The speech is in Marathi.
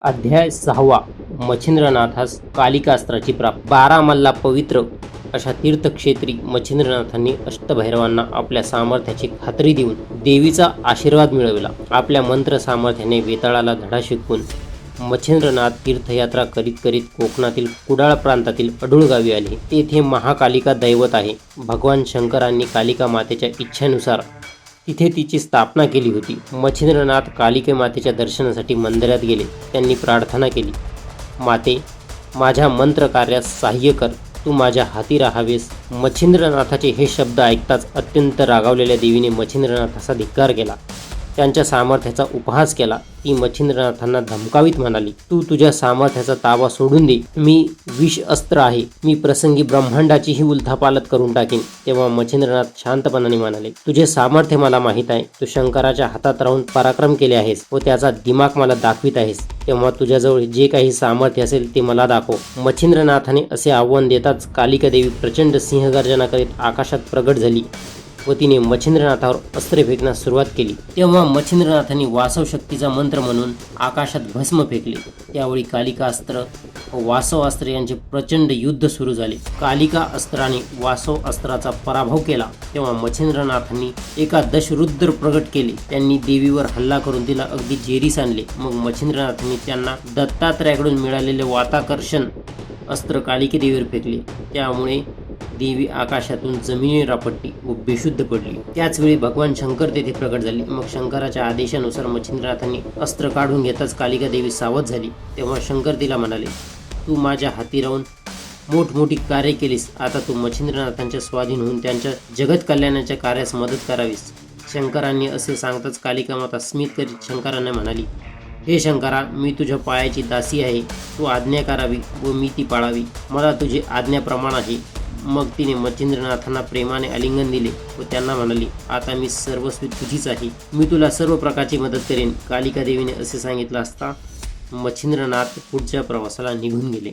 अध्याय 6 मच्छिंद्रनाथास कालिकास्त्राची प्राप्ती। 12 मल्ला पवित्र अशा तीर्थक्षेत्री मच्छिंद्रनाथांनी अष्टभैरवांना आपल्या सामर्थ्याची खात्री देऊन देवीचा आशीर्वाद मिळविला। आपल्या मंत्र सामर्थ्याने वेताळाला धडा शिकवून मच्छिंद्रनाथ तीर्थयात्रा करीत करीत कोकणातील कुडाळ प्रांतातील अडूळ गावी आले। तेथे महाकालिका दैवत आहे। भगवान शंकरांनी कालिका मातेच्या इच्छेनुसार तिथे तिची स्थापना केली होती। मच्छिंद्रनाथ कालिके मातेच्या दर्शनासाठी मंदिरात गेले। त्यांनी प्रार्थना केली, माते, माझ्या मंत्र कार्यास सहाय्य कर, तू माझ्या हाती राहावेस। मच्छिंद्रनाथाचे हे शब्द ऐकताच अत्यंत रागावलेल्या देवीने मच्छिंद्रनाथाचा धिक्कार केला, त्यांच्या सामर्थ्याचा उपहास केला। ती मच्छिंद्रनाथांना धमकावीत म्हणाली, तू तुझ्या सामर्थ्याचा ताबा सोडून दे, मी विष अस्त्र आहे, मी प्रसंगी ब्रह्मांडाचीही उलथापालथ करून टाकीन। तेव्हा मच्छिंद्रनाथ शांतपणाने म्हणाले, तुझे सामर्थ्य मला माहीत आहे, तू शंकराच्या हातात राहून पराक्रम केले आहेस व त्याचा दिमाग मला दाखवित आहेस, तेव्हा तुझ्याजवळ जे काही सामर्थ्य असेल ते मला दाखव। मच्छिंद्रनाथाने असे आव्हान देताच कालिका देवी प्रचंड सिंहगर्जना करीत आकाशात प्रगट झाली व तिने मच्छिंद्रनाथावर अस्त्रे फेकण्यास सुरुवात केली। तेव्हा मच्छिंद्रनाथांनी वासव शक्तीचा मंत्र म्हणून आकाशात भस्म फेकले। त्यावेळी कालिका अस्त्र व वासव अस्त्र यांचे प्रचंड युद्ध सुरू झाले। कालिका अस्त्राने वासव अस्त्राचा पराभव केला। तेव्हा मच्छिंद्रनाथांनी एका दशरुद्र प्रगट केले। त्यांनी देवीवर हल्ला करून तिला अगदी जेरीस आणले। मग मच्छिंद्रनाथांनी त्यांना दत्तात्रयाकडून मिळालेले वाताकर्षण अस्त्र कालिके देवीवर फेकले। त्यामुळे देवी आकाशातून जमिनीवर आपटली व बेशुद्ध पडली। त्याच वेळी भगवान शंकर तेथे प्रकट झाले। मग शंकराच्या आदेशानुसार मच्छिंद्रनाथांनी अस्त्र काढून घेताच कालिका देवी सावध झाली। तेव्हा शंकर तिला म्हणाले, तू माझ्या हाती राहून मोठमोठी कार्य केलीस, आता तू मच्छिंद्रनाथांच्या स्वाधीन होऊन त्यांच्या जगत कल्याणाच्या कार्यास मदत करावीस। शंकरांनी असे सांगताच कालिका माता स्मित करीत शंकरांना म्हणाली, हे शंकरा, मी तुझ्या पायाची दासी आहे, तू आज्ञा करावी व मी ती पाळावी, मला तुझी आज्ञा प्रमाण आहे। मग तिने मच्छिंद्रनाथांना प्रेमाने आलिंगन दिले व त्यांना म्हणाली, आता मी सर्वस्वी तुझीच आहे, मी तुला सर्व प्रकारची मदत करेन। कालिका देवीने असे सांगितलं असता मच्छिंद्रनाथ पुढच्या प्रवासाला निघून गेले।